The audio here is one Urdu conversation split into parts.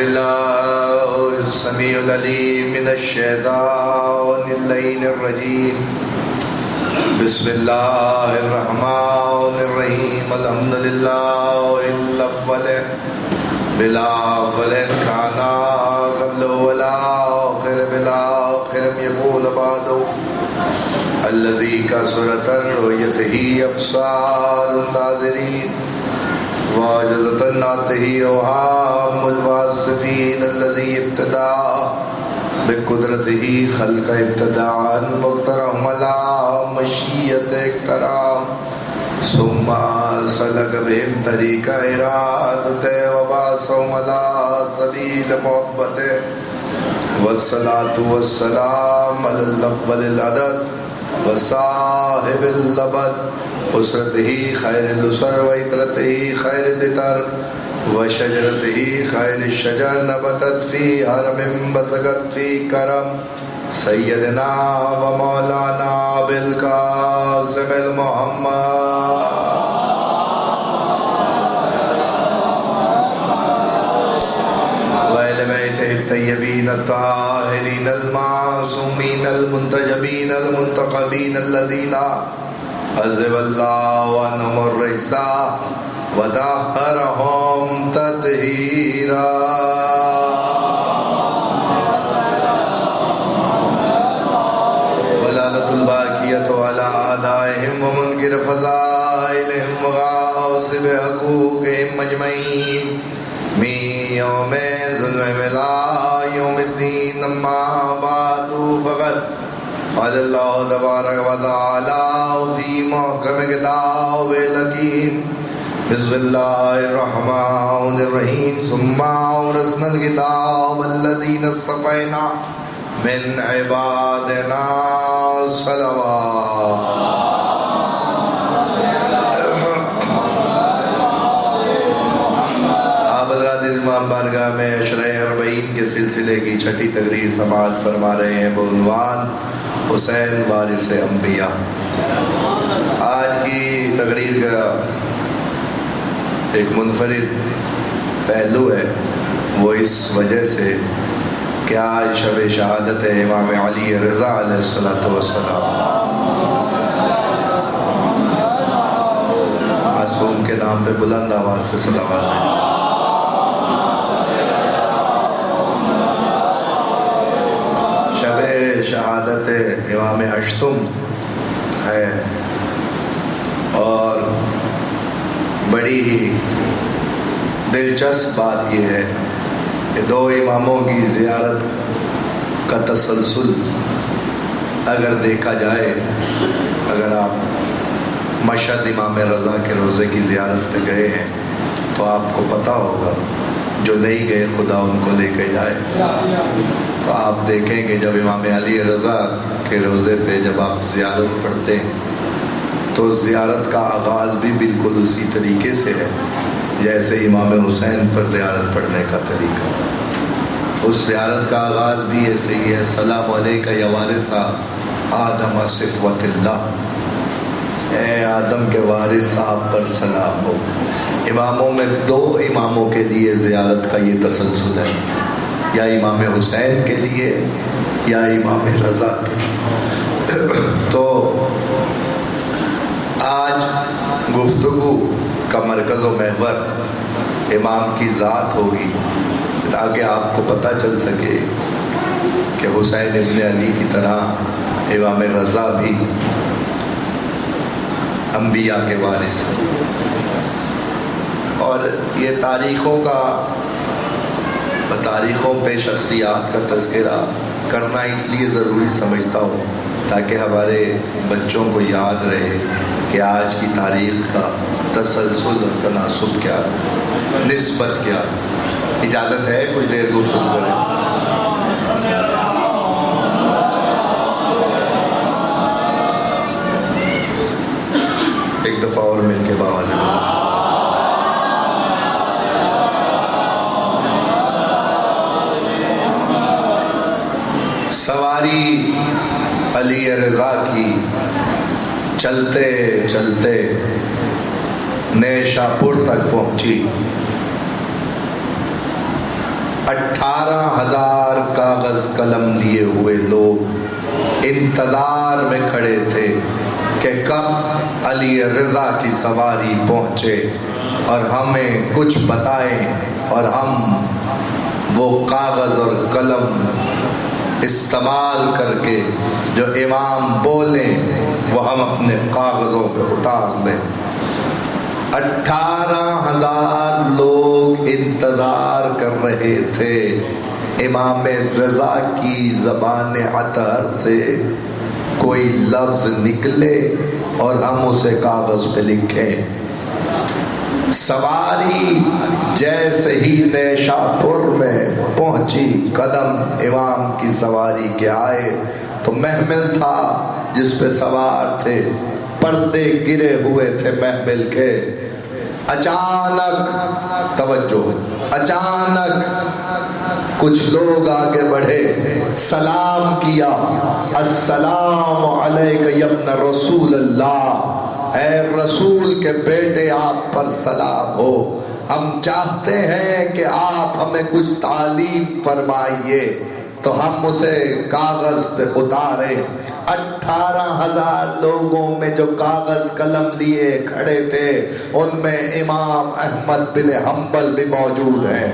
بالله السميع العليم من الشيطان اللعين الرجيم. بسم الله الرحمن الرحيم. الحمد لله الأول بالأول كان قبل والآخر بالآخر يكون بعده الذي كثرت رؤيته أبصار الناظرين واجزت ناته أوهام الواصفين الذي ابتدأ بقدرته خلق ابتداء مقترم على مشیت اقترام ثم سلک بهم طریق ارادت وباسهم على سبیل محبت والصلاة والسلام على الأول العدد وصاحب اللبد اسرته خیر الاسر وعطرته خیر العطر وشجرته خیر الشجر نبتت فی حرم بسقت فی کرم سیدنا و مولانا بالقاسم المحمد وآل بیتہ الطیبین الطاہرین المعصومین المنتجبین المنتقبین الذین عذب اللہ عنہم الرجس وطہرہم تطہیرا. ولعنۃ الباقیۃ علی اعدائہم ومنکر فضائلہم وغاصب حقوقہم اجمعین من یوم ظلم لا یوم الدین. اما بعد فقد قال اللہ تبارک و تعالی فی محکم کتاب الحکیم. بسم اللہ الرحمن الرحیم. ثم اورثنا الکتاب الذین اصطفینا من عبادنا صلوات. آپ حضرات امام بارگاہ میں عشرہ اربعین کے سلسلے کی چھٹی تقریر سماعت فرما رہے ہیں بعنوان حسین وارث انبیاء. آج کی تقریر کا ایک منفرد پہلو ہے، وہ اس وجہ سے کہ آج شب شہادت ہے امام علی رضا علیہ السلام. معصوم کے نام پہ بلند آواز سے صلوات ہے. شب شہادت امام اشتم ہے اور بڑی ہی دلچسپ بات یہ ہے کہ دو اماموں کی زیارت کا تسلسل اگر دیکھا جائے، اگر آپ مشہد امام رضا کے روضے کی زیارت پہ گئے ہیں تو آپ کو پتہ ہوگا، جو نہیں گئے خدا ان کو لے کے جائے. تو آپ دیکھیں کہ جب امام علی رضا کے روضے پہ جب آپ زیارت پڑھتے ہیں تو زیارت کا آغاز بھی بالکل اسی طریقے سے ہے جیسے امام حسین پر زیارت پڑھنے کا طریقہ. اس زیارت کا آغاز بھی ایسے ہی ہے، السلام علیکہ یا وارث آدم صفوت اللہ. اے آدم کے وارث صاحب پر سلام ہو. اماموں میں دو اماموں کے لیے زیارت کا یہ تسلسل ہے، یا امام حسین کے لیے یا امام رضا کے لیے. تو آج گفتگو کا مرکز و محور امام کی ذات ہوگی تاکہ آپ کو پتہ چل سکے کہ حسین ابن علی کی طرح امام رضا بھی انبیاء کے وارث ہیں. اور یہ تاریخوں پہ شخصیات کا تذکرہ کرنا اس لیے ضروری سمجھتا ہوں تاکہ ہمارے بچوں کو یاد رہے کہ آج کی تاریخ کا تسلسل اور تناسب کیا، نسبت کیا. اجازت ہے کچھ دیر گفتگو کریں؟ ایک دفعہ اور مل کے باواز سواری علی رضا کی چلتے چلتے نیشاپور تک پہنچی. 18,000 کاغذ قلم لیے ہوئے لوگ انتظار میں کھڑے تھے کہ کب علی رضا کی سواری پہنچے اور ہمیں کچھ بتائیں اور ہم وہ کاغذ اور قلم استعمال کر کے جو امام بولیں وہ ہم اپنے کاغذوں پہ اتار لیں۔ 18,000 لوگ انتظار کر رہے تھے امام رضا کی زبان اطہر سے کوئی لفظ نکلے اور ہم اسے کاغذ پہ لکھیں۔ سواری جیسے ہی نیشاپور میں پہنچی، قدم امام کی سواری کے آئے تو محمل تھا جس پہ سوار تھے، پردے گرے ہوئے تھے محمل کے۔ اچانک توجہ، اچانک کچھ لوگ آگے بڑھے، سلام کیا، السلام علیک یا ابن رسول اللہ، اے رسول کے بیٹے آپ پر سلام ہو، ہم چاہتے ہیں کہ آپ ہمیں کچھ تعلیم فرمائیے۔ تو ہم اسے کاغذ پہ اتارے۔ 18,000 لوگوں میں جو کاغذ قلم لیے کھڑے تھے ان میں امام احمد بن حنبل بھی موجود ہیں۔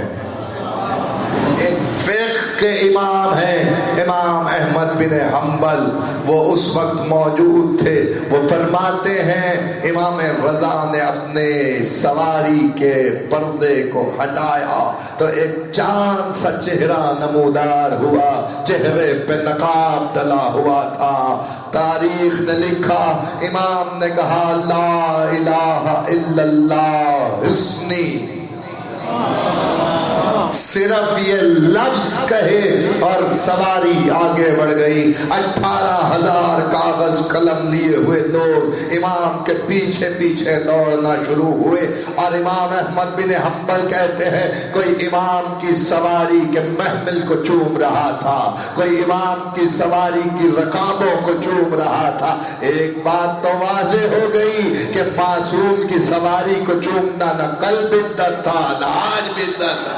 فقہ کے امام ہیں امام احمد بن حنبل، وہ اس وقت موجود تھے۔ وہ فرماتے ہیں امام رضا نے اپنے سواری کے پردے کو ہٹایا تو ایک چاند سا چہرہ نمودار ہوا، چہرے پہ نقاب ڈلا ہوا تھا۔ تاریخ نے لکھا، امام نے کہا لا الہ الا اللہ حسنی، صرف یہ لفظ کہے اور سواری آگے بڑھ گئی۔ 18,000 کاغذ قلم لیے ہوئے لوگ امام کے پیچھے پیچھے دوڑنا شروع ہوئے، اور امام احمد بن حنبل کہتے ہیں کوئی امام کی سواری کے محمل کو چوم رہا تھا، کوئی امام کی سواری کی رکابوں کو چوم رہا تھا۔ ایک بات تو واضح ہو گئی کہ معصوم کی سواری کو چومنا نہ کل بدعت تھا نہ آج بدعت تھا۔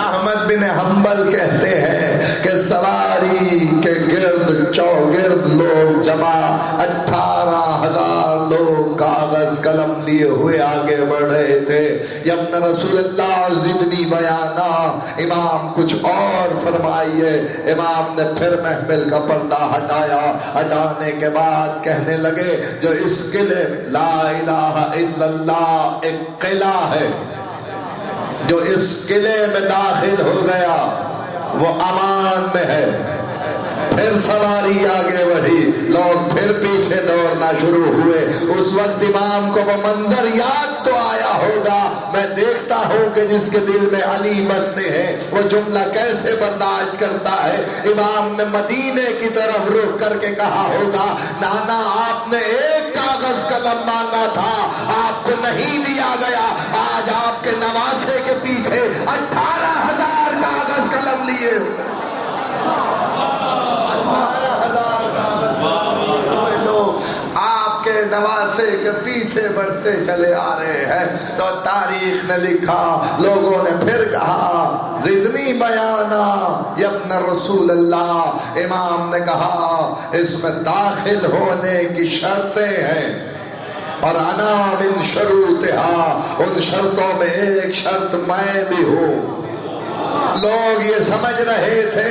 احمد بن حنبل کہتے ہیں کہ سواری کے گرد چوگرد لوگ جمع، 18,000 لوگ کاغذ قلم لیے ہوئے آگے بڑھ رہے تھے۔ یا ابن رسول اللہ زدنی بیانا، امام کچھ اور فرمائیے۔ امام نے پھر محمل کا پردہ ہٹایا، ہٹانے کے بعد کہنے لگے جو اس قلعے میں لا الہ الا اللہ ایک قلعہ ہے، جو اس قلعے میں داخل ہو گیا وہ امان میں ہے۔ پھر سواری آگے بڑھی، لوگ پھر پیچھے دوڑنا شروع ہوئے۔ اس وقت امام کو وہ منظر یاد تو آیا ہوگا، میں دیکھتا ہوں کہ جس کے دل میں علی بستے ہیں وہ جملہ کیسے برداشت کرتا ہے۔ امام نے مدینے کی طرف رخ کر کے کہا ہوگا نانا آپ نے ایک کاغذ قلم مانگا تھا، آپ کو نہیں دیا گیا، آج آپ کے نواسے کے پیچھے 18,000 کاغذ قلم لیے ہوئے۔ 18,000 کاغذ قلم لیے ہوئے لوگ آپ کے نواسے کے پیچھے بڑھتے چلے آ رہے ہیں۔ تو تاریخ نے لکھا، لوگوں نے پھر کہا زدنی بیانا یا ابن رسول اللہ۔ امام نے کہا اس میں داخل ہونے کی شرطیں ہیں، اور انا من شروطها، ان شرطوں میں ایک شرط میں بھی ہوں۔ لوگ یہ سمجھ رہے تھے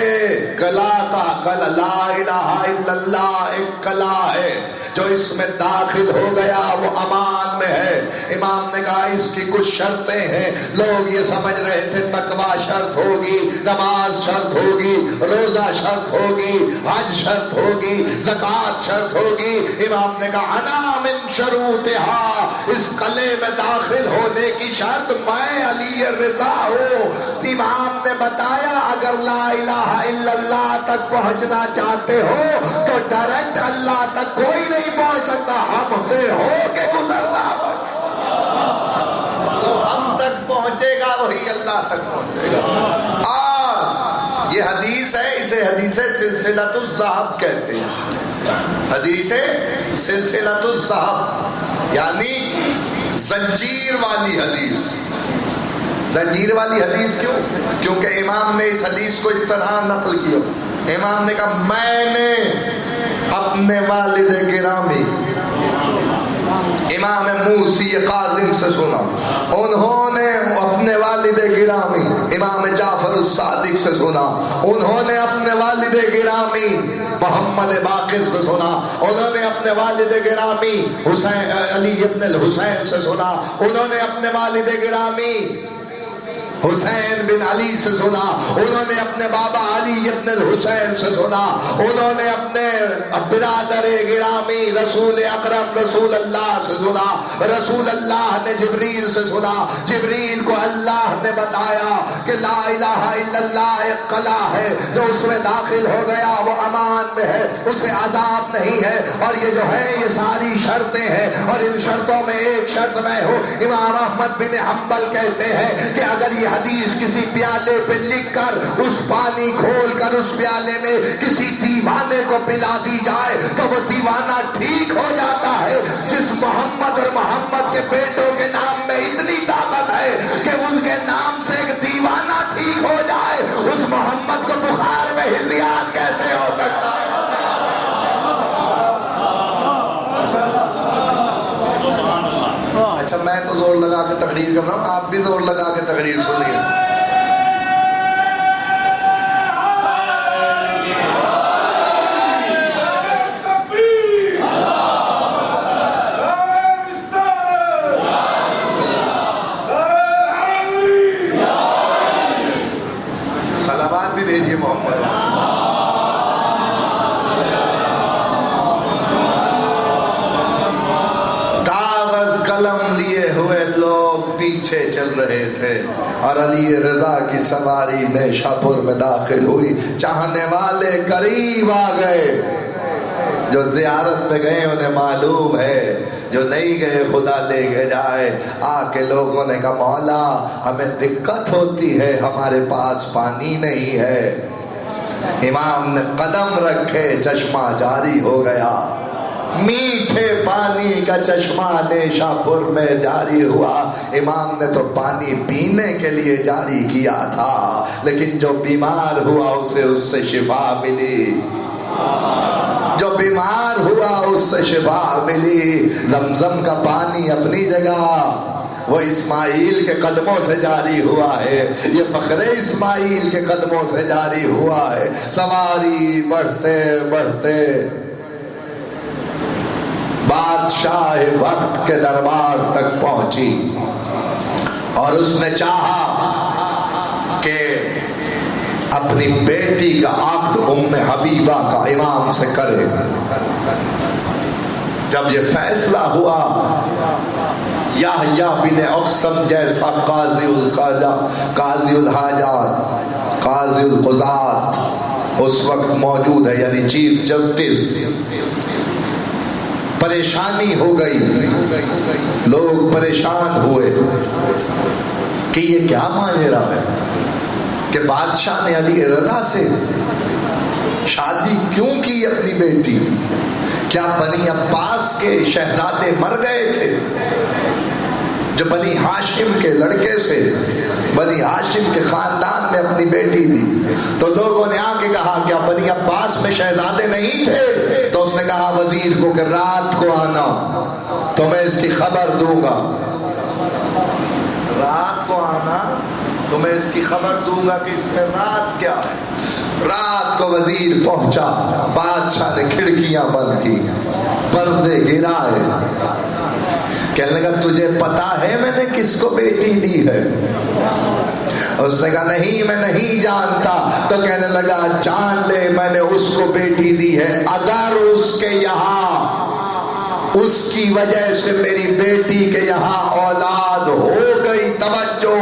کلا کا لا الہ الا اللہ ایک کلا ہے، جو اس میں داخل ہو گیا وہ امان میں ہے۔ امام نے کہا اس کی کچھ شرطیں ہیں۔ لوگ یہ سمجھ رہے تھے تقوی شرط ہوگی، نماز شرط ہوگی، روزہ شرط ہوگی، حج شرط ہوگی، زکوٰۃ شرط ہوگی۔ امام نے کہا انا من شروطها، اس قلعے میں داخل ہونے کی شرط میں علی رضا ہوں۔ امام نے بتایا اگر لا الہ الا اللہ تک پہنچنا چاہتے ہو تو ڈائریکٹ اللہ تک کوئی نہیں پہنچ سکتا، ہم سے ہو کے گزرنا جو ہم تک پہنچے گا وہی اللہ تک پہنچے گا۔ اور یہ حدیث ہے، اسے حدیث سلسلۃ الذہب کہتے ہیں۔ حدیث سلسلۃ الذہب یعنی زنجیر والی حدیث۔ زنجیر والی حدیث کیوں؟ کیونکہ امام نے اس حدیث کو اس طرح نقل کیا. امام نے کہا میں نے اپنے والد گرامی امام موسی کاظم سے سنا, انہوں نے اپنے والد گرامی امام جعفر الصادق سے سنا, انہوں نے اپنے والد گرامی محمد باقر سے سنا, انہوں نے اپنے والد گرامی حسین علی ابن الحسین سے سنا, انہوں نے اپنے والد گرامی حسین بن علی سے سنا, انہوں نے اپنے بابا علی ابن الحسین سے سنا, انہوں نے اپنے برادر گرامی رسول اکرم رسول اللہ سے سنا, رسول اللہ نے جبریل سے سنا, جبریل کو اللہ نے بتایا کہ لا الہ الا اللہ ایک قلعہ ہے, جو اس میں داخل ہو گیا وہ امان میں ہے, اسے عذاب نہیں ہے, اور یہ جو ہے یہ ساری شرطیں ہیں, اور ان شرطوں میں ایک شرط میں ہوں. امام احمد بن حنبل کہتے ہیں کہ اگر یہ حدیث کسی پیالے پہ لکھ کر اس پانی کھول کر اس پیالے میں کسی دیوانے کو پلا دی جائے تو وہ دیوانہ ٹھیک ہو جاتا ہے. جس محمد اور محمد کے بیٹوں کے نام میں اتنی طاقت ہے کہ ان کے نام سے ایک دیوانہ ٹھیک ہو جائے, اس محمد کو بخار میں ہزیان کیسے ہو سکتا ہے؟ اچھا میں تو زور لگا کے تقریر کر رہا ہوں, آپ بھی زور لگا کے تقریر سنیے. سلامات بھی بھیجیے محمد. پیچھے چل رہے تھے اور علی رضا کی سواری نیشاپور میں داخل ہوئی. چاہنے والے قریب آ گئے, جو زیارت پہ گئے انہیں معلوم ہے, جو نہیں گئے خدا لے کے جائے. آ کے لوگوں نے کہا مولا ہمیں دقت ہوتی ہے, ہمارے پاس پانی نہیں ہے. امام نے قدم رکھے, چشمہ جاری ہو گیا, میٹھے پانی کا چشمہ نیشاپور میں جاری ہوا. امام نے تو پانی پینے کے لیے جاری کیا تھا, لیکن جو بیمار ہوا اسے اس سے شفا ملی, جو بیمار ہوا اس سے شفا ملی. زمزم کا پانی اپنی جگہ وہ اسماعیل کے قدموں سے جاری ہوا ہے, یہ فخر اسماعیل کے قدموں سے جاری ہوا ہے. سواری بڑھتے بڑھتے بادشاہ وقت کے دربار تک پہنچی, اور اس نے چاہا کہ اپنی بیٹی کا عقد ام حبیبہ کا امام سے کرے. جب یہ فیصلہ ہوا, یحییٰ بن اقسم جیسا قاضی الحاجات قاضی القضات اس وقت موجود ہے, یعنی چیف جسٹس, پریشانی ہو گئی, لوگ پریشان ہوئے کہ یہ کیا ماجرا ہے کہ بادشاہ نے علی رضا سے شادی کیوں کی اپنی بیٹی؟ کیا بنی عباس کے شہزادے مر گئے تھے جو بنی ہاشم کے لڑکے سے بنی ہاشم کے خاندان میں اپنی بیٹی دی؟ تو لوگوں نے آ کے کہا کہ بنی عباس میں شہزادے نہیں تھے. تو اس نے کہا وزیر کو کہ رات کو آنا تو میں اس کی خبر دوں گا, رات کو آنا تو میں اس کی خبر دوں گا کہ اس میں رات کیا ہے. رات کو وزیر پہنچا, بادشاہ نے کھڑکیاں بند کی, پردے گرائے, کہنے لگا تجھے پتا ہے میں نے کس کو بیٹی دی ہے؟ اس نے کہا نہیں میں نہیں جانتا. تو کہنے لگا جان لے میں نے اس کو بیٹی دی ہے, اگر اس کے یہاں اس کی وجہ سے میری بیٹی کے یہاں اولاد ہو گئی, توجہ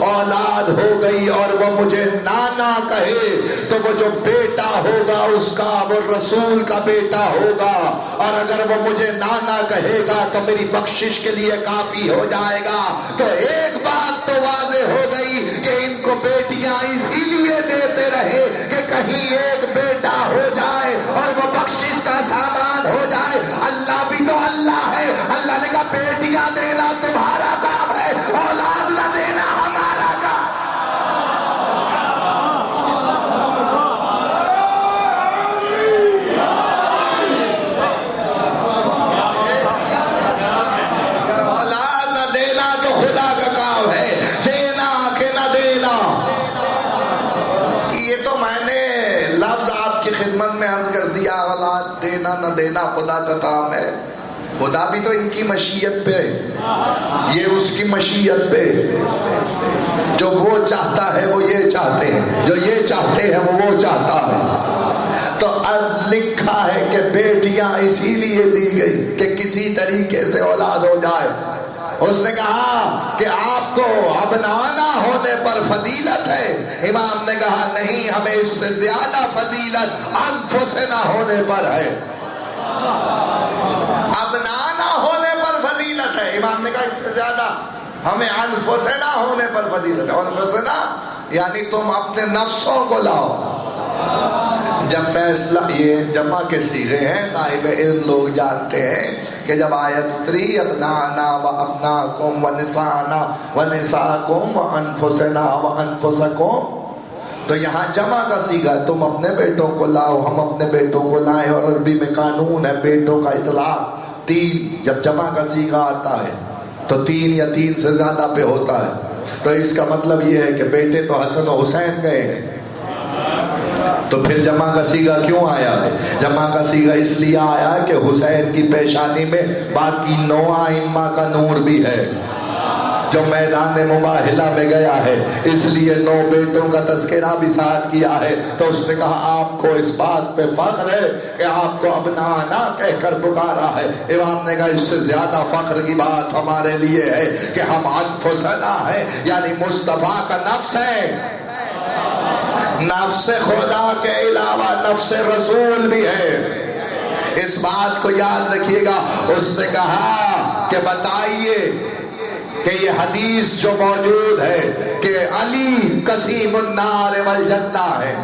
اولاد ہو گئی, اور وہ مجھے نانا کہے تو وہ جو بیٹا ہوگا اس کا وہ رسول کا بیٹا ہوگا, اور اگر وہ مجھے نانا کہے گا تو میری بخشش کے لیے کافی ہو جائے گا. تو ایک بات تو واضح ہو گئی کہ ان کو بیٹیاں اسی لیے دیتے رہے کہ کہیں ایک بیٹا ہو جائے اور وہ بخشش کا سامان ہو جائے. اللہ بھی تو اللہ ہے, اللہ نے کہا بیٹیاں دینا تمہارا کام ہے, اولاد نہ دینا ہمارا کام نہ دینا خدا کا کام ہے. خدا بھی تو ان کی مشیت پہ ہے، یہ اس کی مشیت پہ. جو وہ چاہتا ہے وہ یہ چاہتے ہیں، جو یہ چاہتے ہیں وہ چاہتا ہے. تو لکھا ہے کہ بیٹیاں اسی لیے دی گئی کہ کسی طریقے سے اولاد ہو جائے. اس نے کہا کہ آپ کو ابنانا ہونے پر فضیلت ہے. امام نے کہا نہیں، ہمیں اس سے زیادہ فضیلت انفسنا ہونے پر ہے. ابنانا ہونے پر فضیلت ہے. امام نے کہا اس سے زیادہ ہمیں انفسنا ہونے پر فضیلت ہے. انفسنا یعنی تم اپنے نفسوں کو لاؤ. جب فیصلہ، یہ جمع کے صیغے ہیں، صاحب علم لوگ جانتے ہیں کہ جب آیت اتری ابنانا و ابناکم و نسانا و نساکم و انفسنا و انفسکم، تو یہاں جمع کا صیغہ ہے. تم اپنے بیٹوں کو لاؤ، ہم اپنے بیٹوں کو لائیں. اور عربی میں قانون ہے بیٹوں کا اطلاق 3. جب جمع کا صیغہ آتا ہے تو 3 یا 3 سے زیادہ پہ ہوتا ہے. تو اس کا مطلب یہ ہے کہ بیٹے تو حسن و حسین گئے ہیں، تو پھر جمع کا صیغہ کیوں آیا ہے؟ جمع کا صیغہ اس لیے آیا کہ حسین کی پیشانی میں باقی 9 ائمہ کا نور بھی ہے جو میدان مباہلہ میں گیا ہے، اس لیے 9 بیٹوں کا تذکرہ بھی ساتھ کیا ہے. تو اس نے کہا آپ کو اس بات پہ فخر ہے کہ آپ کو ابنانا کہہ کر پکارا ہے. امام نے کہا اس سے زیادہ فخر کی بات ہمارے لیے ہے کہ ہم انفسنا ہے، یعنی مصطفیٰ کا نفس ہے. نفس خدا کے علاوہ نفس رسول بھی ہے. اس بات کو یاد رکھیے گا. اس نے کہا کہ بتائیے کہ یہ حدیث جو موجود ہے کہ علی قسیم النار والجنہ ہے،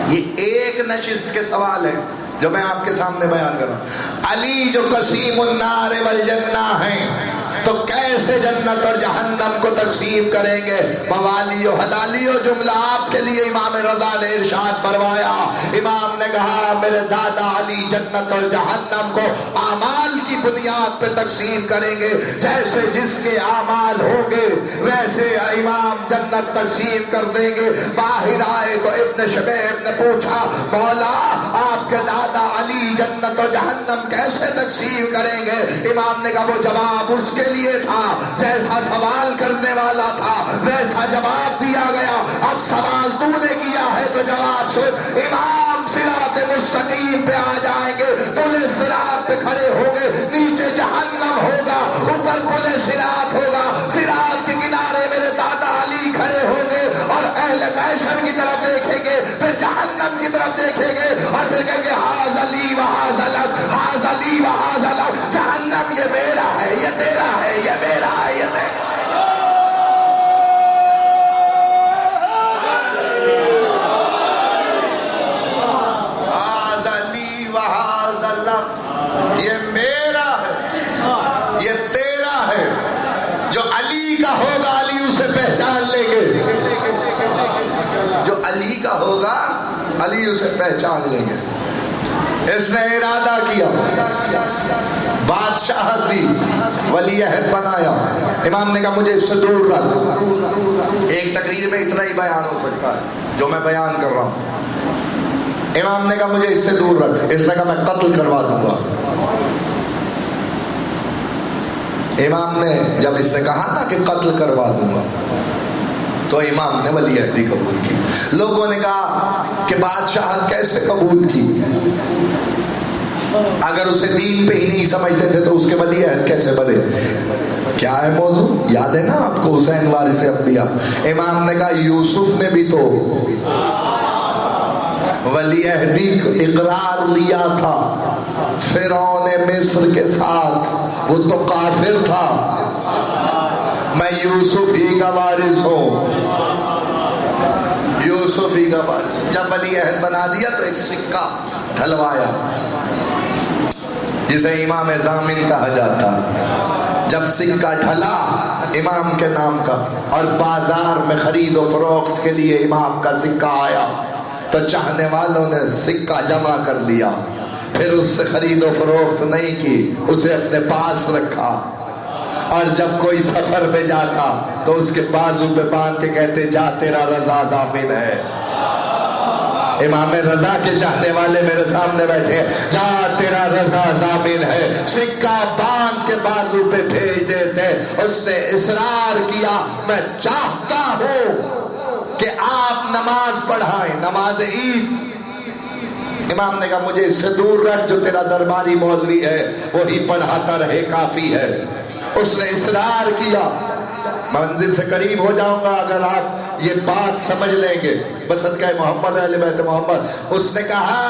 یہ ایک نشست کے سوال ہے جو میں آپ کے سامنے بیان کر رہا ہوں. علی جو قسیم النار والجنہ ہیں تو کیسے جنت اور جہنم کو تقسیم کریں گے؟ موالی و حلالی و جملہ آپ کے لیے امام رضا نے ارشاد فرمایا. امام نے کہا میرے دادا علی جنت اور جہنم کو اعمال کی بنیاد پہ تقسیم کریں گے. جیسے جس کے اعمال ہوں گے ویسے امام جنت تقسیم کر دیں گے. باہر آئے تو ابن شبیب نے پوچھا مولا آپ کے دادا علی جنت و جہنم کیسے تقسیم کریں گے؟ امام نے کہا وہ جواب اس کے لیے تھا جیسا سوال کرنے والا تھا ویسا جواب دیا گیا. اب سوال تو نے کیا ہے تو جواب سن. امام صراط مستقیم پہ آ جائیں گے، پل صراط پہ کھڑے ہوں گے، نیچے جہنم ہوگا، اوپر پل صراط ہوگا. صراط کے کنارے میرے دادا علی کھڑے ہوں گے اور اہل محشر کی طرف دیکھیں گے، پھر جہنم کی طرف دیکھیں گے اور پھر کہیں گے ہاذ علی و ہاذ لک، ہاذ علی و ہاذ لک. جہنم یہ میرا ہے، یہ تیرا ہے، یہ میرا ہے، یہ تیرا. ہاذ علی و ہاذ لک، یہ میرا ہے، یہ تیرا ہے. جو علی کا ہوگا علی اسے پہچان لیں گے، جو علی کا ہوگا علی اسے پہچان لیں گے. اس نے ارادہ کیا، بادشاہت دی، ولی عہد بنایا. امام نے کہا مجھے اس سے دور رکھ. ایک تقریر میں اتنا ہی بیان ہو سکتا ہے جو میں بیان کر رہا ہوں. امام نے کہا مجھے اس سے دور رکھ. اس نے کہا میں قتل کروا دوں گا. امام نے جب اس نے کہا نا کہ قتل کروا دوں گا تو امام نے ولی عہدی قبول کی. لوگوں نے کہا کہ بادشاہت کیسے قبول کی؟ اگر اسے دین پہ ہی نہیں سمجھتے تھے تو اس کے ولی عہد کیسے بنے؟ کیا ہے موضوع یاد ہے نا آپ کو؟ حسین وارث انبیاء. امام نے کہا یوسف نے بھی تو ولی عہدی اقرار لیا تھا فرعون مصر کے ساتھ، وہ تو کافر تھا، میں یوسف ہی کا وارث ہوں، یوسف ہی کا وارث ہوں. جب ولی عہد بنا دیا تو ایک سکہ ڈھلوایا جسے امام ضامن کہا جاتا. جب سکہ ڈھلا امام کے نام کا اور بازار میں خرید و فروخت کے لیے امام کا سکہ آیا تو چاہنے والوں نے سکہ جمع کر لیا، پھر اس سے خرید و فروخت نہیں کی، اسے اپنے پاس رکھا. اور جب کوئی سفر پہ جاتا تو اس کے بازو پہ باندھ کے کہتے جا تیرا رضا ضامن ہے. امام رضا کے چاہنے والے میرے سامنے بیٹھے ہیں، جا تیرا رضا ضامن ہے، سکہ باندھ کے بازو پہ بھیج دیتے۔ اس نے اصرار کیا، میں چاہتا ہوں کہ آپ نماز پڑھائیں، نماز عید۔ امام نے کہا مجھے اس سے دور رکھ، جو تیرا درباری مولوی ہے وہی پڑھاتا رہے کافی ہے۔ اس نے اصرار کیا، منزل سے قریب ہو جاؤں گا اگر آپ یہ بات سمجھ لیں گے، بصدقہ محمد اہل بیت محمد۔ اس نے کہا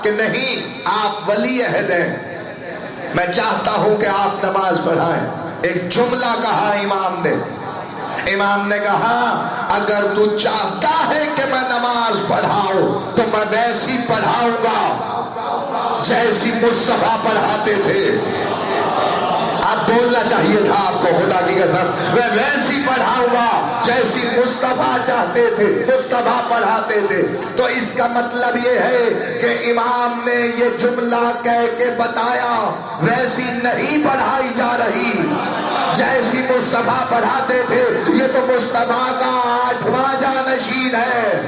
کہ نہیں، آپ ولی عہد ہیں، میں چاہتا ہوں کہ آپ نماز پڑھائیں۔ ایک جملہ کہا امام نے، امام نے کہا اگر تو چاہتا ہے کہ میں نماز پڑھاؤں تو میں ویسی پڑھاؤں گا جیسی مصطفیٰ پڑھاتے تھے۔ آپ بولنا چاہیے تھا آپ کو، خدا کی قسم، میں ویسی پڑھاؤں گا جیسی مصطفیٰ چاہتے تھے، مصطفیٰ پڑھاتے تھے۔ تو اس کا مطلب یہ ہے کہ امام نے یہ جملہ کہہ کے بتایا ویسی نہیں پڑھائی جا رہی جیسی مصطفیٰ پڑھاتے تھے۔ یہ تو مصطفیٰ کا 8واں جانشین ہے،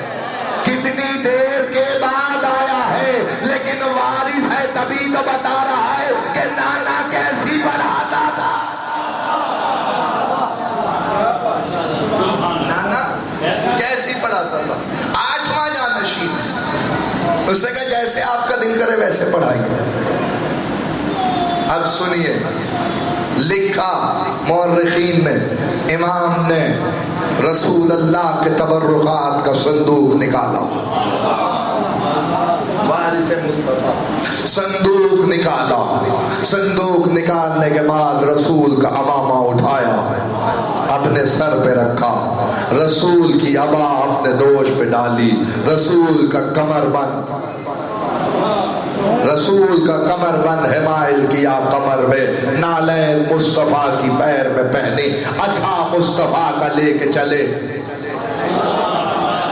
کتنی دیر کے بعد آیا ہے، لیکن وارث ہے تبھی تو بتا رہا ہے کہ نانا کیسی پڑھاتا تھا، نانا کیسی پڑھاتا تھا، 8واں جانشین ہے۔ اس نے کہا جیسے آپ کا دل کرے ویسے پڑھائیے۔ اب سنیے، لکھا مورخین نے، امام نے رسول اللہ کے تبرکات کا صندوق نکالا، وارث مصطفیٰ، صندوق نکالا۔ صندوق نکالنے کے بعد رسول کا عمامہ اٹھایا، اپنے سر پہ رکھا، رسول کی عبا اپنے دوش پہ ڈالی، رسول کا کمر بند، رسول کا کمر بند حمائل کیا کمر میں، نالین مصطفیٰ کی پیر میں پہنی، عصا مصطفیٰ کا لے کے چلے،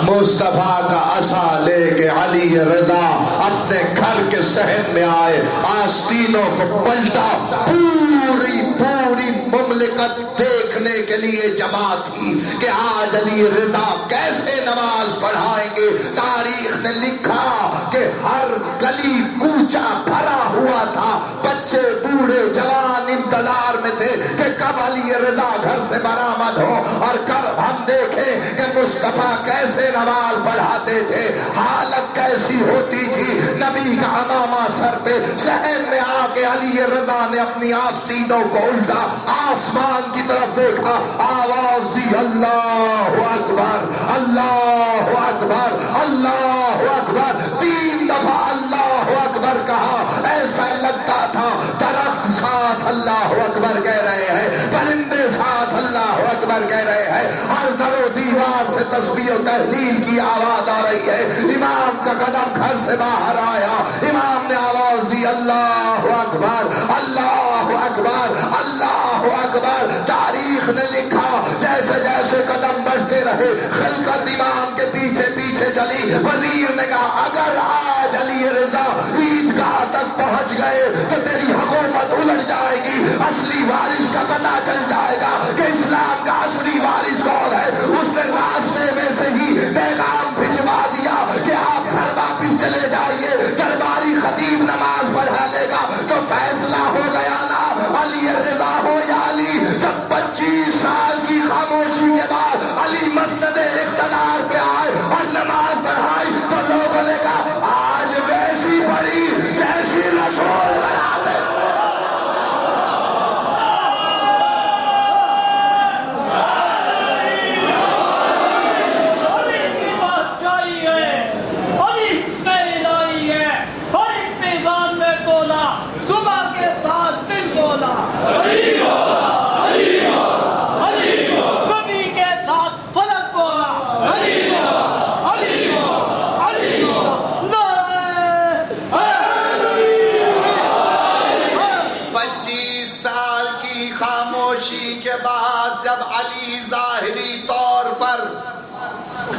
مصطفیٰ کا عصا لے کے علی رضا اپنے گھر کے صحن میں آئے، آستینوں کو پلٹا، پوری مملکت دیکھنے کے لیے جمع تھی کہ آج علی رضا کیسے نماز پڑھائیں گے۔ تاریخ نے لکھا کہ ہر گلی کوچہ بھرا ہوا تھا، بچے بوڑھے جوان انتظار میں تھے کہ کب علی رضا گھر سے برآمد ہو اور کب ہم دیکھیں کہ مصطفیٰ کیسے نماز پڑھاتے تھے، حالت کیسی ہوتی تھی۔ نبی کا عمامہ سر پہ، صحن میں آ کے علی رضا نے اپنی آستینوں کو الٹا، آسمان کی طرف دیکھا، آواز دی اللہ اکبر، اللہ اکبر، اللہ اکبر، 3 دفعہ اللہ اکبر کہا۔ ایسا لگتا تھا درخت ساتھ اللہ اکبر کہہ رہے ہیں، پرندے ساتھ اللہ اکبر کہہ رہے ہیں، ہر در و دیوار سے تسبیح و تہلیل کی آواز آ رہی ہے۔ امام کا قدم گھر سے باہر آیا، امام نے آواز دی اللہ اکبر، اللہ اکبر، اللہ اکبر۔ تاریخ نے لکھا جیسے جیسے قدم بڑھتے رہے، خلقت امام کے پیچھے پیچھے چلی۔ وزیر نے کہا اگر آج علی رضا عیدگاہ تک پہنچ گئے تو تیری حکومت الٹ جائے گی، اصلی وارث کا پتہ چل جائے گا کہ اسلام کا اصلی وارث کون ہے۔ اس نے راستے میں سے ہی پیغام بھجوا دیا کہ آپ گھر واپس چلے جائیے، درباری خطیب نماز پڑھا لے گا۔ تو فیصلہ ہو گیا نا، علی رضا ہو یا علی۔ جب 25 سال کی خاموشی کے بعد علی مسند اقتدار پہ آئے اور نماز پڑھائی تو لوگوں نے کہا آج ویسی پڑھی جیسی رسول بناتے۔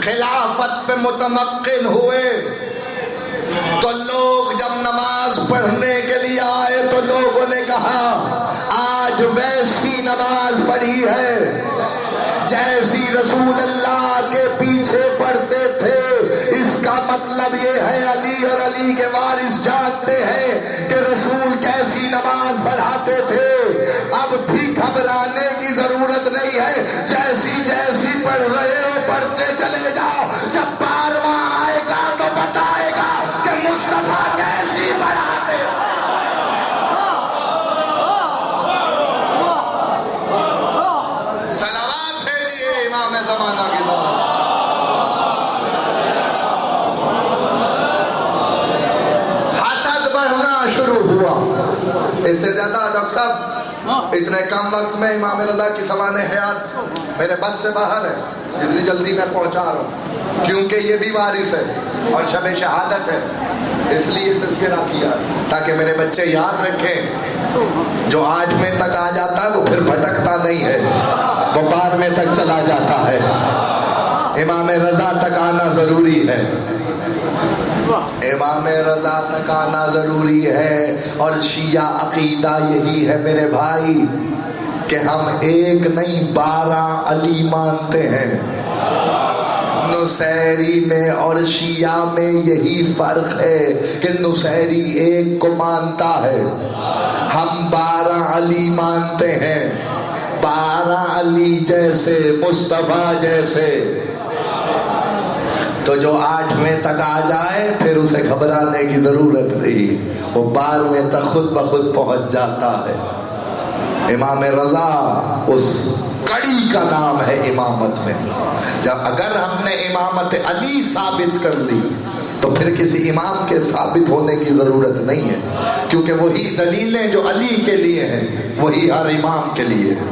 خلافت پہ متمکن ہوئے تو لوگ جب نماز پڑھنے کے لیے آئے تو لوگوں نے کہا آج ویسی نماز پڑھی ہے جیسی رسول اللہ کے پیچھے پڑھتے تھے۔ اس کا مطلب مطلب یہ ہے علی اور علی کے وارث جانتے ہیں کہ رسول کیسی نماز پڑھاتے تھے. اب بھی گھبرانے کی ضرورت نہیں ہے، جیسی جیسی پڑھ رہے ہو پڑھتے چلے جاؤ. جب 12واں آئے گا تو بتائے گا کہ مصطفیٰ کیسی پڑھاتے. صلوات بھیجیے امام زمانہ کی طرف. شروع ہوا. اس سے زیادہ ڈاکٹر صاحب اتنے کم وقت میں امام رضا کی سوانح حیات میرے بس سے باہر ہے. اتنی جلدی میں پہنچا رہا ہوں کیونکہ یہ بھی وارث ہے اور شب شہادت ہے، اس لیے تذکرہ کیا تاکہ میرے بچے یاد رکھیں. جو 8ویں تک آ جاتا ہے وہ پھر بھٹکتا نہیں ہے، وہ 12ویں تک چلا جاتا ہے. امام رضا تک آنا ضروری ہے، امام رضا تک آنا ضروری ہے. اور شیعہ عقیدہ یہی ہے میرے بھائی کہ ہم ایک نہیں 12 علی مانتے ہیں. نصیری میں اور شیعہ میں یہی فرق ہے کہ نصیری ایک کو مانتا ہے، ہم 12 علی مانتے ہیں. 12 علی جیسے، مصطفیٰ جیسے. تو جو 8ویں تک آ جائے پھر اسے گھبرانے کی ضرورت نہیں، وہ 12ویں تک خود بخود پہنچ جاتا ہے. امام رضا اس کڑی کا نام ہے امامت میں. جب اگر ہم نے امامت علی ثابت کر لی تو پھر کسی امام کے ثابت ہونے کی ضرورت نہیں ہے، کیونکہ وہی دلیلیں جو علی کے لیے ہیں وہی ہر امام کے لیے ہیں.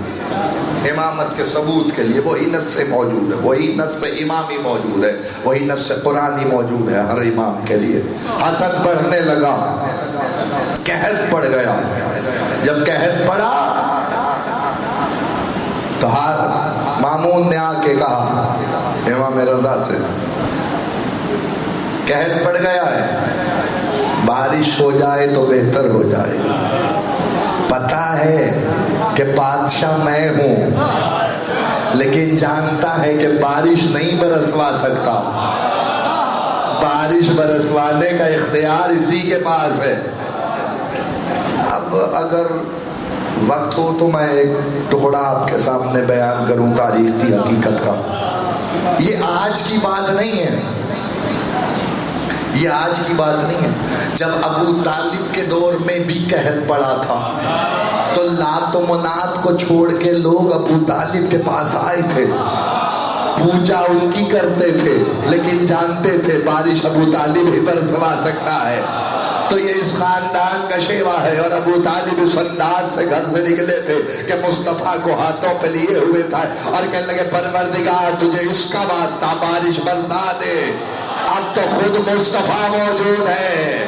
امامت کے ثبوت کے لیے وہی نص موجود ہے، وہی نص امامی موجود ہے، وہی نص قرآنی موجود ہے ہر امام کے لیے. حسد بڑھنے لگا، قحط پڑ گیا. جب قحط پڑا تو مامون نے آ کے کہا امام رضا سے، قحط پڑ گیا ہے، بارش ہو جائے تو بہتر ہو جائے. پتہ ہے کہ بادشاہ میں ہوں، لیکن جانتا ہے کہ بارش نہیں برسوا سکتا. بارش برسوانے کا اختیار اسی کے پاس ہے. اب اگر وقت ہو تو میں ایک ٹکڑا آپ کے سامنے بیان کروں تاریخ کی حقیقت کا. یہ آج کی بات نہیں ہے، یہ آج کی بات نہیں ہے. جب ابو طالب کے دور میں بھی قحط پڑا تھا تو لات و منات کو چھوڑ کے لوگ ابو طالب کے پاس آئے تھے، پوجا ان کی کرتے تھے، لیکن جانتے تھے بارش ابو طالب ہی برسوا سکتا ہے. تو یہ اس خاندان کا شیوا ہے. اور ابو طالب اس انداز سے گھر سے نکلے تھے کہ مصطفیٰ کو ہاتھوں پہ لیے ہوئے تھا اور کہنے لگے پروردگار تجھے اس کا واسطہ بارش برسا دے. اب تو خود مصطفیٰ موجود ہے،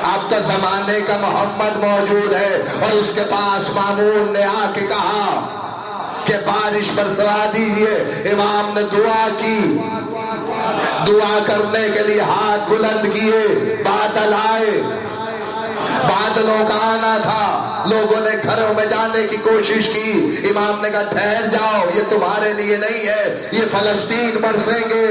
اب تو زمانے کا محمد موجود ہے. اور اس کے پاس مامون نے آ کے کہا کہ بارش برسوا دیجیے. امام نے دعا کی، دعا کرنے کے لیے ہاتھ بلند کیے. بادل آئے، بادلوں کا آنا تھا. لوگوں نے گھروں میں جانے کی کوشش کی. امام نے کہا ٹھہر جاؤ، یہ تمہارے لیے نہیں ہے، یہ فلسطین برسیں گے.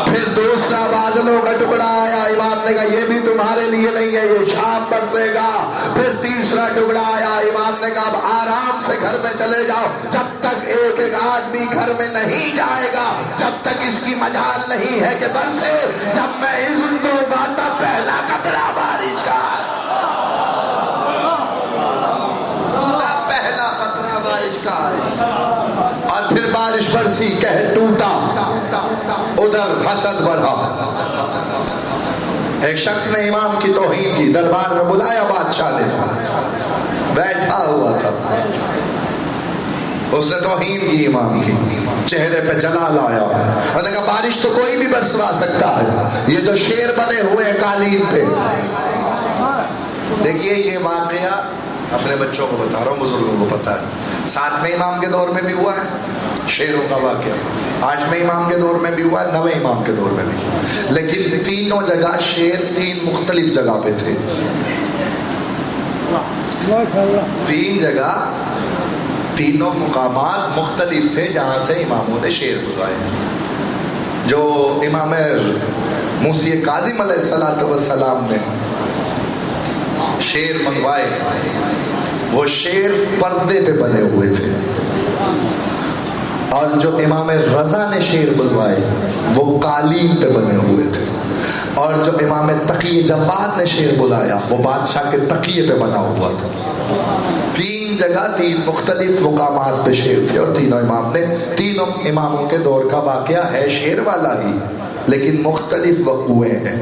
پھر دوسرا بادلوں کا ٹکڑا آیا. امام نے کہا یہ بھی تمہارے لیے نہیں ہے، یہ شام برسے گا. پھر تیسرا ٹکڑا آیا. امام نے کہا اب آرام سے گھر میں چلے جاؤ. جب تک ایک ایک آدمی گھر میں نہیں جائے گا جب تک اس کی مجال نہیں ہے کہ برسے. جب میں اذن دوں گا تب پہلا قطرہ بارش کا، تب پہلا قطرہ بارش کا ہے. اور پھر بارش برسی، قحط ٹوٹا. ادھر حسد بڑھا. ایک شخص نے امام کی توہین کی، دربار میں بلایا بادشاہ نے، بیٹھا ہوا تھا. اس نے توہین کی امام کی، چہرے پہ جلال آیا. اور نے کہا بارش تو کوئی بھی برسوا سکتا ہے، یہ جو شیر بنے ہوئے ہیں قالین پہ. دیکھیے یہ واقعہ اپنے بچوں کو بتا رہا ہوں، بزرگوں کو پتا ہے. 7ویں امام کے دور میں بھی ہوا ہے شیروں کا واقعہ، 8ویں امام کے دور میں بھی ہوا ہے، 9ویں امام کے دور میں بھی. لیکن تینوں جگہ شیر 3 مختلف جگہ پہ تھے. 3 جگہ، تینوں مقامات مختلف تھے جہاں سے اماموں نے شیر بلوائے. جو امام موسی کاظم علیہ السلام نے شیر منگوائے وہ شیر پردے پہ بنے ہوئے تھے، اور جو امام رضا نے شیر بلوائے وہ قالین پہ بنے ہوئے تھے، اور جو امام تقی جواد نے شیر بلایا وہ بادشاہ کے تقیے پہ بنا ہوا تھا۔ تین جگہ تین مختلف مقامات پہ شیر تھے، اور تینوں اماموں کے دور کا واقعہ ہے شیر والا ہی، لیکن مختلف وقوعے ہیں،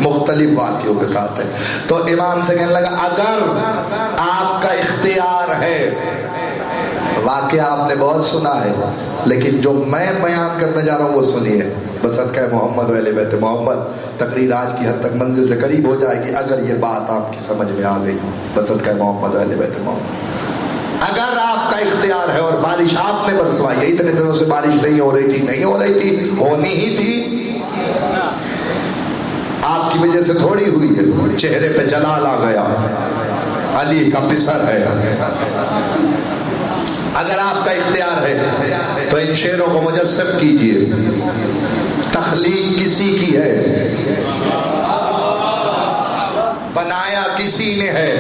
مختلف واقعوں کے ساتھ ہے۔ تو امام سے کہنے لگا اگر آپ کا اختیار ہے، واقعہ آپ نے بہت سنا ہے لیکن جو میں بیان کرنے جا رہا ہوں وہ سنیے، بصدقہ محمد و اہل بیت محمد۔ تقریر آج کی حد تک منزل سے قریب ہو جائے گی اگر یہ بات آپ کی سمجھ میں آ گئی، بصدقہ محمد و اہل بیت محمد۔ اگر آپ کا اختیار ہے اور بارش آپ نے برسوائی ہے، اتنے دنوں سے بارش نہیں ہو رہی تھی، ہونی ہی تھی، آپ کی وجہ سے تھوڑی ہوئی ہے، چہرے پہ جلال آ گیا، علی کا پسر ہے۔ اگر آپ کا اختیار ہے تو ان شعروں کو مجسم کیجئے، تخلیق کسی کی ہے، بنایا کسی نے ہے،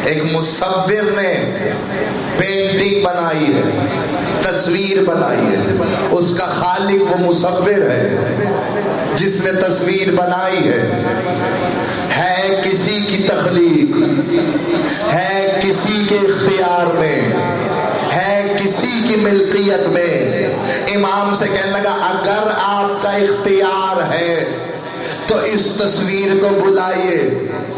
ایک مصور نے پینٹنگ بنائی ہے، تصویر بنائی ہے، اس کا خالق وہ مصور ہے جس نے تصویر بنائی ہے کسی کی تخلیق، ہے کسی کے اختیار میں، ہے کسی کی ملکیت میں۔ امام سے کہنے لگا اگر آپ کا اختیار ہے تو اس تصویر کو بلائیے،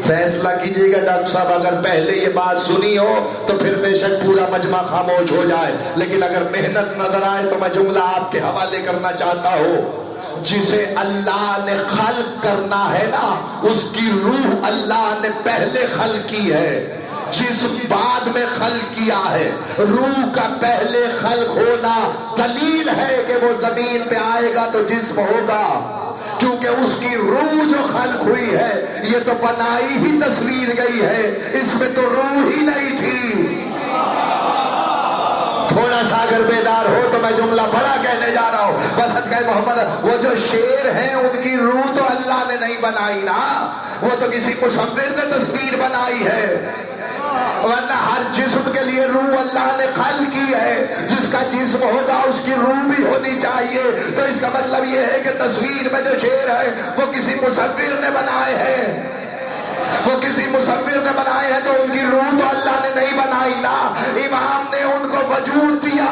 فیصلہ کیجئے گا ڈاکٹر صاحب۔ اگر پہلے یہ بات سنی ہو تو پھر بے شک پورا مجمع خاموش ہو جائے، لیکن اگر محنت نظر آئے تو میں جملہ آپ کے حوالے کرنا چاہتا ہوں۔ جسے اللہ نے خلق کرنا ہے نا، اس کی روح اللہ نے پہلے خلق کی ہے، جسم بعد میں خلق کیا ہے۔ روح کا پہلے خلق ہونا دلیل ہے کہ وہ زمین پہ آئے گا تو جسم ہوگا، کیونکہ اس کی روح جو خلق ہوئی ہے، یہ تو بنائی ہی تصویر گئی ہے، اس میں تو روح ہی نہیں تھی۔ تھوڑا سا اگر بیدار ہو تو میں جملہ بڑا کہنے جا رہا ہوں، بصدقہ محمد۔ وہ جو شیر ہیں ان کی روح تو اللہ نے نہیں بنائی نا، وہ تو کسی مصور نے تصویر بنائی ہے، ورنہ ہر جسم کے لیے روح اللہ نے خلق کی ہے، جس کا جسم ہوگا اس کی روح بھی ہونی چاہیے۔ تو اس کا مطلب یہ ہے کہ تصویر میں جو شیر ہے وہ کسی مصور نے بنائے ہیں، وہ کسی مصور نے بنائے ہیں، تو ان کی روح تو اللہ نے نہیں بنائی نا۔ امام نے ان کو وجود دیا،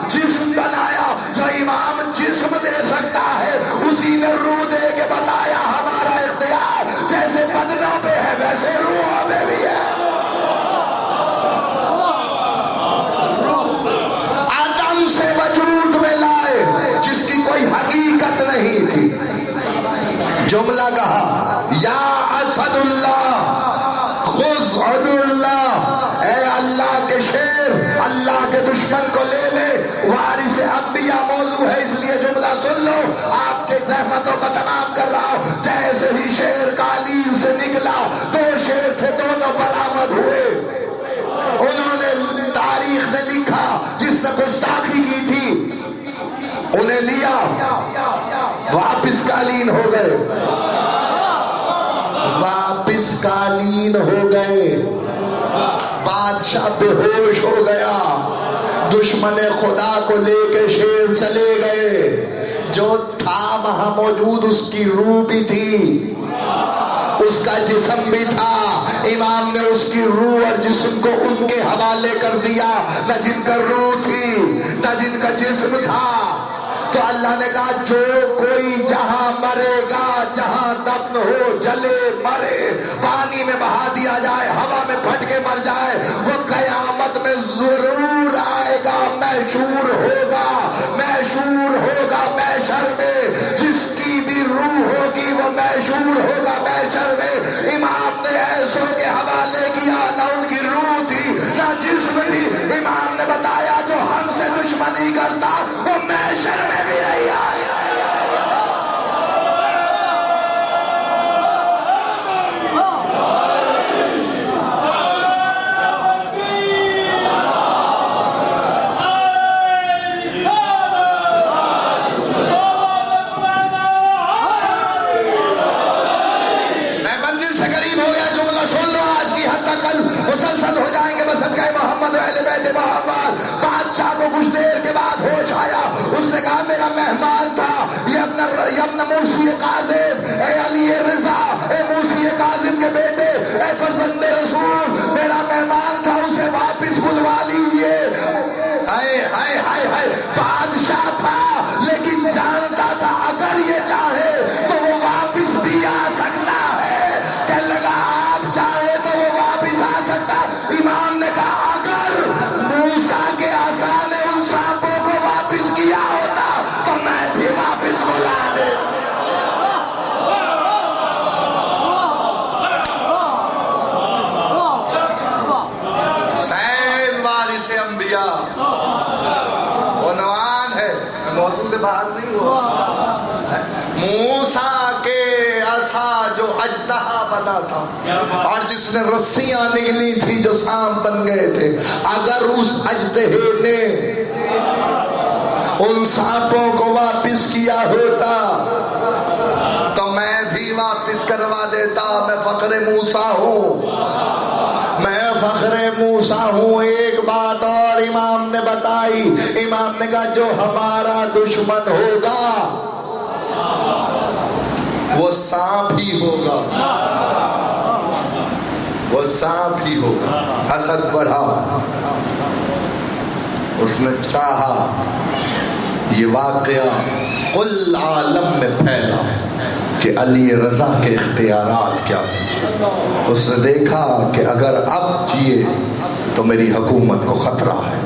جسم بنایا، جو امام جسم دے سکتا ہے اسی نے روح دے کے بتایا ہمارا اختیار جیسے بدنوں پہ ہے ویسے روحوں میں بھی ہے۔ عدم سے وجود میں لائے جس کی کوئی حقیقت نہیں تھی، جملہ کہا یا اسد اللہ خذ عدو اللہ، اے اللہ کے شیر اللہ کے دشمن کو لے لے۔ وارث انبیاء موضوع ہے اس لیے جملہ سن لو، آپ کے زحمتوں کا تمام کر رہا ہوں۔ جیسے ہی شیر قالین سے نکلا، دو شیر تھے دونوں برآمد ہوئے، انہوں نے تاریخ نے لکھا جس نے گستاخی کی تھی انہیں لیا، واپس قالین ہو گئے، واپس قالین ہو گئے، بادشاہ بے ہوش ہو گیا، دشمن خدا کو لے کے شیر چلے گئے، جو تھا وہاں موجود اس کی روح بھی تھی، اس کا جسم بھی تھا۔ امام نے اس کی روح اور جسم کو ان کے حوالے کر دیا، نہ جن کا روح تھی نہ جن کا جسم تھا۔ تو اللہ نے کہا جو کوئی جہاں مرے گا، جہاں دفن ہو، جلے مرے، پانی میں بہا دیا جائے، ہوا میں پھٹ کے مر جائے، وہ قیامت میں ضرور آئے گا، محشور ہوگا، محشور ہوگا محشر میں۔ جس کی بھی روح ہوگی وہ محشور ہوگا محشر میں۔ امام نے ایسوں کے حوالے کیا، نہ ان کی روح تھی نہ جسم تھی۔ امام نے بتایا جو ہم سے دشمنی کرتا وہ محشر میں بھی نہیں آئے۔ بادشاہ کو کچھ دیر کے بعد ہوش آیا. اس نے کہا میرا مہمان تھا یہ اپنا موسی کاظم، اے علی رضا، اے موسی کاظم کے بیٹے، اے فرزند رسول، میرا مہمان تھا، اسے واپس بلوا لیجیے. ہائے ہائے ہائے ہائے، بادشاہ تھا لیکن جانتا تھا اگر یہ چاہے تو وہ واپس بھی آ سکتا ہے. کہنے لگا آپ چاہے تو وہ واپس آ سکتا. امام نے کہا اگر موسیٰ کے عصا نے ان سانپوں کو واپس کیا ہوتا تو میں بھی واپس بلا دے. حسین وارث انبیاء عنوان ہے، موضوع سے باہر نہیں ہوا. موسیٰ کے عصا جو اژدہا بنا تھا اور جس نے رسیاں نکلی تھی جو سانپ بن گئے تھے، اگر اس اژدہے نے ان سانپوں کو واپس کیا ہوتا تو میں بھی واپس کروا دیتا. میں فخر موسیٰ ہوں، میں فخر موسیٰ ہوں. ایک بات اور امام نے بتائی، امام نے کہا جو ہمارا دشمن ہوگا وہ سانپ ہی ہوگا، وہ سانپ ہی ہوگا. حسد بڑھا، اس نے چاہا یہ واقعہ کل عالم میں پھیلا کہ علی رضا کے اختیارات کیا. اس نے دیکھا کہ اگر اب جیے تو میری حکومت کو خطرہ ہے.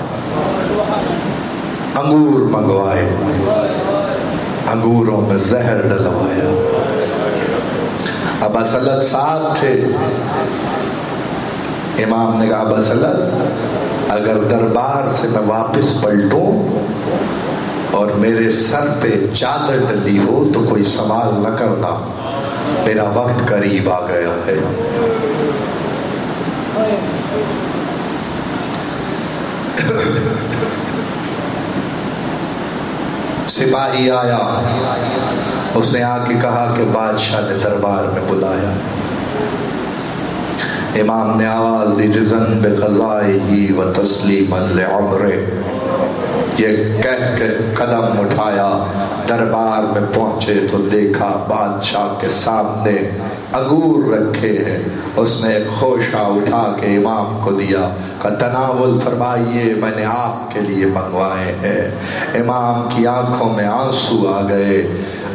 انگور منگوائے، انگوروں میں زہر ڈلوایا. ابا سلط ساتھ تھے. امام نے کہا ابا سلط اگر دربار سے میں واپس پلٹوں اور میرے سر پہ چادر ڈلی ہو تو کوئی سوال نہ کرنا، میرا وقت قریب آ گیا ہے. سپاہی آیا، اس نے آ کے کہا کہ بادشاہ نے دربار میں بلایا. امام نے آواز دی رضن بقضائہ و تسلیما لعمرہ. یہ کہہ کے قدم اٹھایا، دربار میں پہنچے تو دیکھا بادشاہ کے سامنے انگور رکھے ہیں. اس نے ایک خوشہ اٹھا کے امام کو دیا، کہ تناول فرمائیے، میں نے آپ کے لیے منگوائے ہیں. امام کی آنکھوں میں آنسو آ گئے،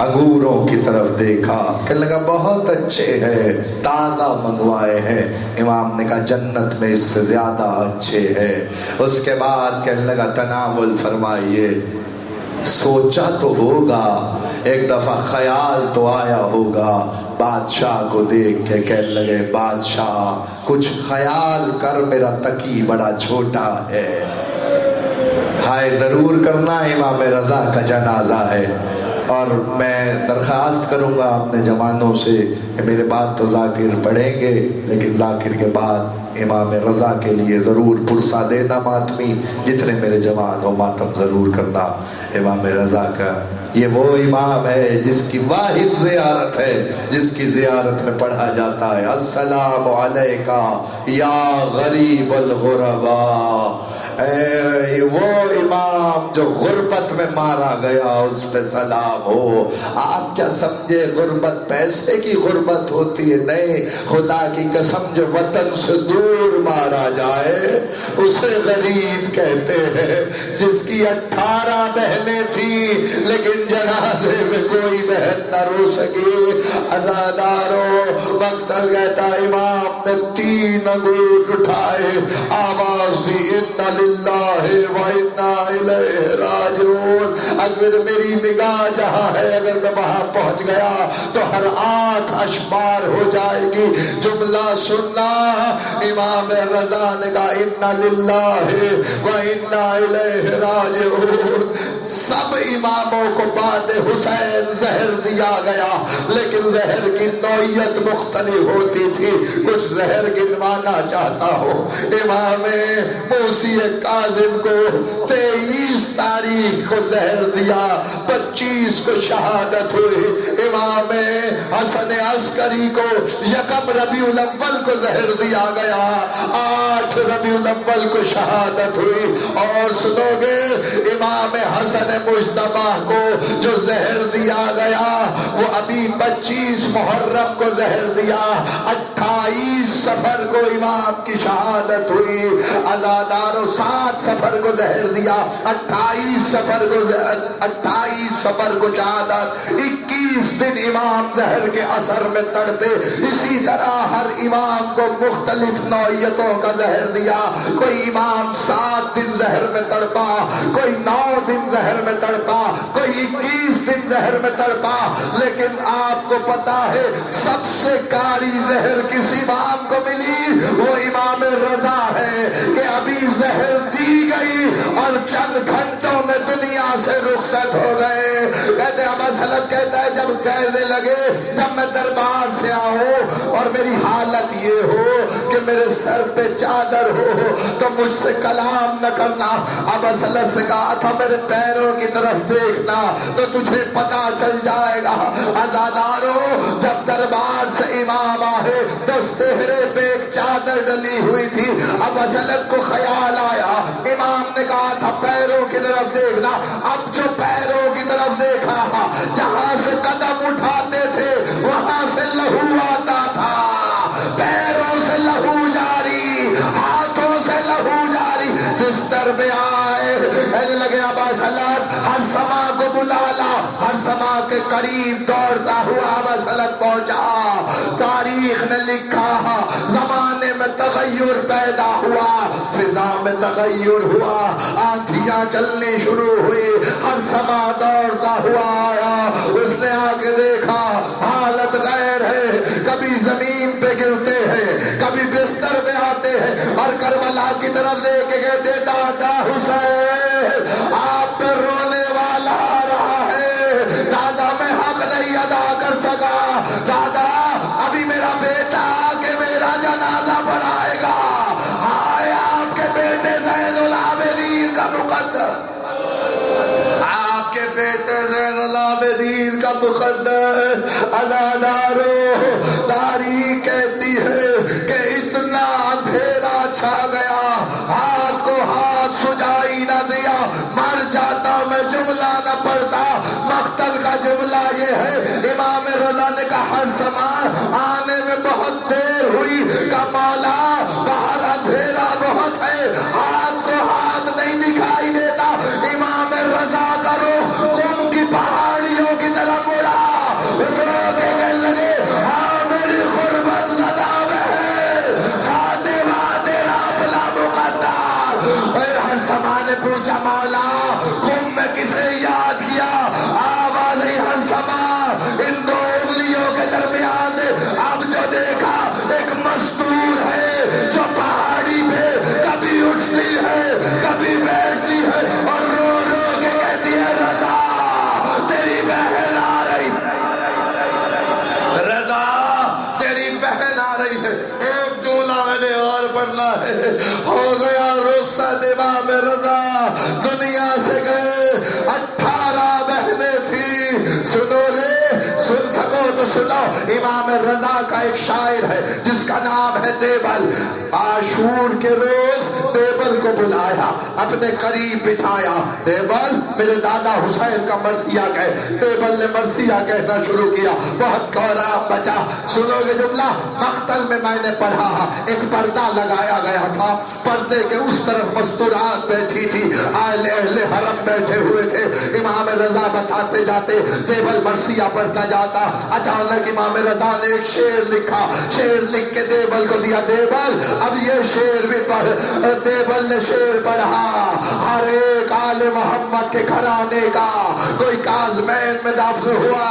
انگوروں کی طرف دیکھا، کہنے لگا بہت اچھے ہیں، تازہ منگوائے ہیں. امام نے کہا جنت میں اس سے زیادہ اچھے ہیں. اس کے بعد کہنے لگا تناول فرمائیے. سوچا تو ہوگا، ایک دفعہ خیال تو آیا ہوگا. بادشاہ کو دیکھ کے کہنے لگے بادشاہ کچھ خیال کر، میرا تکی بڑا چھوٹا ہے. ہائے ضرور کرنا، امام رضا کا جنازہ ہے. اور میں درخواست کروں گا اپنے جوانوں سے کہ میرے بعد تو ذاکر پڑھیں گے، لیکن ذاکر کے بعد امام رضا کے لیے ضرور پرسہ دینا ماتمی. جتنے میرے جوان ہو ماتم ضرور کرنا. امام رضا کا یہ وہ امام ہے جس کی واحد زیارت ہے، جس کی زیارت میں پڑھا جاتا ہے السلام علیکہ یا غریب الغرباء. وہ امام جو غربت میں مارا گیا اس پہ سلام ہو. آپ کیا سمجھے غربت پیسے کی غربت ہوتی ہے؟ نہیں، خدا کی قسم جو وطن سے دور مارا جائے اسے غریب کہتے ہیں. جس کی 18 بہنیں تھیں لیکن جنازے میں کوئی بہن نہ رو سکی. عزاداروں مقتل کہتا امام نے 3 انگور اٹھائے، آواز دی اِنَّ لِلَّهِ وَإِنَّا إِلَيْهِ راجعون. اگر میری نگاہ جہاں ہے، اگر میں وہاں پہنچ گیا تو ہر آنکھ اشمار ہو جائے گی. جملہ سننا، امام رضا نے کہا اِنَّ لِلَّهِ وَإِنَّا إِلَيْهِ راجعون. سب اماموں کو بعد حسین زہر دیا گیا، لیکن زہر کی نوعیت مختلف ہوتی تھی. کچھ زہر گنوانا چاہتا ہو، امام موسی کاظم کو 23 تاریخ کو زہر دیا، 25 کو شہادت ہوئی۔ امام حسن عسکری کو یکم ربیع الاول کو زہر دیا گیا، 8 ربیع الاول کو شہادت ہوئی۔ اور سنو گے امام حسن مجتبی کو جو زہر دیا گیا وہ ابھی 25 محرم کو زہر دیا، 28 صفر کو امام کی شہادت ہوئی۔ عزادارو 7 صفر کو زہر دیا، 28 صفر کو شہادت، 21 دن امام زہر کے اثر میں تڑپے۔ اسی طرح ہر امام کو مختلف نوعیتوں کا زہر دیا، کوئی امام 7 دن زہر میں تڑپا، کوئی 9 دن زہر میں تڑپا، کوئی 21 دن زہر میں تڑپا۔ لیکن آپ کو پتا ہے سب سے کاری زہر کس امام کو ملی؟ وہ امام رضا ہے کہ ابھی زہر دی گئی اور چند گھنٹوں میں دنیا سے رخصت ہو گئے۔ کہتے ابا سلط کہتا ہے جب کہنے لگے جب میں دربار سے آؤں اور میری حالت یہ ہو کہ میرے سر پہ چادر ہو تو مجھ سے کلام نہ کرنا۔ ابا سلط سے کہا تھا میرے پیروں کی طرف دیکھنا تو تجھے پتا چل جائے گا۔ عزادارو جب دربار سے امام آئے تو چہرے پہ ایک چادر ڈلی ہوئی تھی۔ ابا سلط کو خیال آیا، امام نے کہا تھا پیروں کی طرف دیکھنا، اب جو پیروں کی طرف دیکھا جہاں سے قدم اٹھاتے تھے وہاں سے لہو آتا تھا، پیروں سے لہو جاری، ہاتھوں سے لہو جاری۔ بستر میں آئے کہنے لگے ابا سلط ہر سما کو بلا لا۔ ہر سما کے قریب دوڑتا ہوا ابا سلط پہنچا۔ تاریخ نے لکھا زمانے میں تغیر پیدا ہوا، فضا میں تغیر ہوا، آندھیاں چلنی شروع ہوئی، ہر سما دوڑتا ہوا آیا۔ اس نے آ کے دیکھا حالت غیر ہے، کبھی زمین پہ گرتے ہیں، کبھی بستر پہ آتے ہیں اور کربلا کی طرف دیکھ کے کہتے دادا حسین آپ پہ رونے والا آ رہا ہے، دادا میں حق نہیں ادا کر سکا، دادا ابھی میرا بیٹا کہ میرا جنازہ پڑھائے گا، ہائے آپ کے بیٹے زین العابدین کا مقدر، آپ کے بیٹے زین العابدین کا مقدر۔ عزادارو تاریخ کہتی ہے کہ اتنا اندھیرا چھا گیا، ہاتھ کو ہاتھ سجائی نہ دیا، مر جاتا میں جملہ نہ پڑتا۔ مقتل کا جملہ یہ ہے امام رضا نے کہا ہر سما آنے میں بہت دیر ہوئی، کہ مولا باہر اندھیرا بہت ہے، ہاتھ کو ہاتھ نہیں دکھائی دیتا۔ امام رضا کا رخ قم کی پہاڑیوں کی طرف مڑا، رو کے کہنے لگے ہاں میری غربت زدہ بہن، خاتمہ تیرا بلا مقدر۔ اور ہر سما نے پوچھا مولا قم میں کسے یاد کیا؟ آواز ہر سما ان 2 انگلیوں کے درمیان اب جو دیکھا ایک مستور ہے جو پہاڑی پہ کبھی اٹھتی ہے کبھی بیٹھتی ہے اور رو رو کے کہتی ہے رضا تیری بہن آ رہی، رضا تیری بہن آ رہی ہے۔ ایک جملہ میں نے اور پڑھنا ہے، ہو گیا رخصت امام رضا، دنیا سے گئے، 18 بہنیں تھی۔ سنو گے سن سکو تو سنو، امام رضا کا ایک شاعر ہے جس کا نام ہے دیبل۔ عاشور کے روز دیبل کو بلایا، اپنے قریب بٹھایا، دیبل میرے دادا حسین کا مرثیہ کہہ۔ دیبل نے مرثیہ کہنا شروع کیا، بہت کوڑا بچا۔ سنو گے جملہ، مقتل میں نے پڑھا ایک پردہ لگایا گیا تھا، پردے کے اس طرف مستورات بیٹھی تھی، اہل حرم بیٹھے ہوئے تھے۔ امام رضا بتاتے جاتے، دیبل مرثیہ پڑھتا جاتا، اچانک امام رضا نے ایک شعر لکھا، شعر لکھ کے دیبل کو دیا، دیبل اب یہ شعر بھی پڑھ۔ دیبل نے شعر پڑھا، ہر ایک آل محمد کے گھرانے کا، کوئی کاظمین میں دفن ہوا،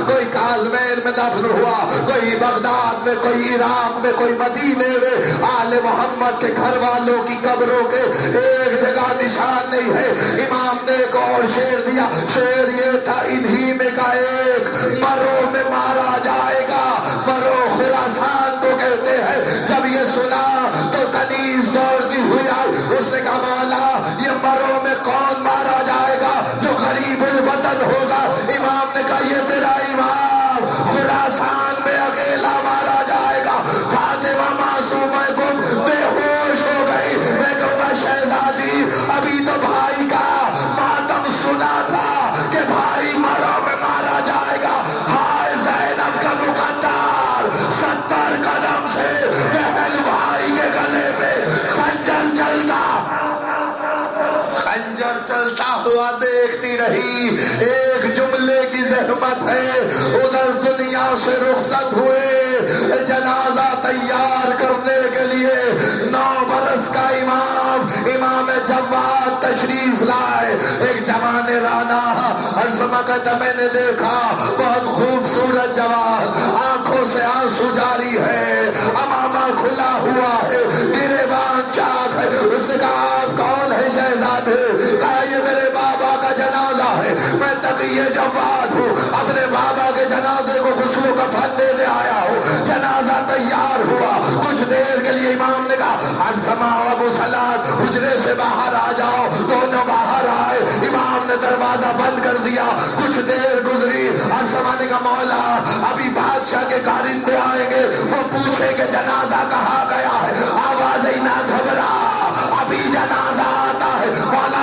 کوئی کاظمین میں دفن ہوا، کوئی بغداد میں، کوئی عراق میں، کوئی مدینے میں، آل محمد کے گھر والوں کی قبروں کے ایک جگہ نشان نہیں ہے۔ امام نے ایک اور شعر دیا، شعر یہ تھا انہی میں کا ایک مرو میں مارا جائے گا، مرو خراسان کو کہتے ہیں۔ جب یہ سنا تو کنیز دوڑتی ہوئی آئی، اس نے کہا مولا یہ مرو میں کون مارا جائے گا جو غریب غریب الوطن ہوگا. امام نے کہا یہ تیرا امام خراسان میں اکیلا مارا جائے گا. فاطمہ معصومہ گم بے ہوش ہو گئی. میں کہوں گا شہزادی ابھی تو بھائی کا ماتم سنا تھا کہ بھائی مرو میں مارا جائے گا. ہائے زینب کا مقدر 70 قدم سے بہن بھائی کے گلے میں خنجر چلتا ہوا دیکھتی رہی. ایک جملے کی زحمت ہے. ادھر دنیا سے رخصت ہوئے جنازہ تیار کرنے کے لیے 9 برس کا امام جواد تشریف لائے. ایک جوان رانا عرض کہتا میں نے دیکھا بہت خوبصورت جوان, آنکھوں سے آنسو جاری ہے, امامہ کھلا ہوا ہے, گریبان چاک ہے. اس نے کہا آپ کون ہے شہزادے؟ کہا یہ میرے بابا کا جنازہ ہے, میں تقی جواد ہوں, اپنے بابا کے جنازے کو غسل و کفن دینے آیا ہوں. جنازہ تیار ہوا. کچھ دیر کے لیے امام نے کہا ارسمہ و ابو سلاد حجرے سے باہر آ جاؤ. دونوں باہر آئے. امام نے دروازہ بند کر دیا. کچھ دیر گزری. ارسمہ نے کہا مولا ابھی بادشاہ کے کارندے آئیں گے, وہ پوچھے کہ جنازہ کہاں گیا ہے. آواز ہی نہ گھبرا, ابھی جنازہ آتا ہے. مولا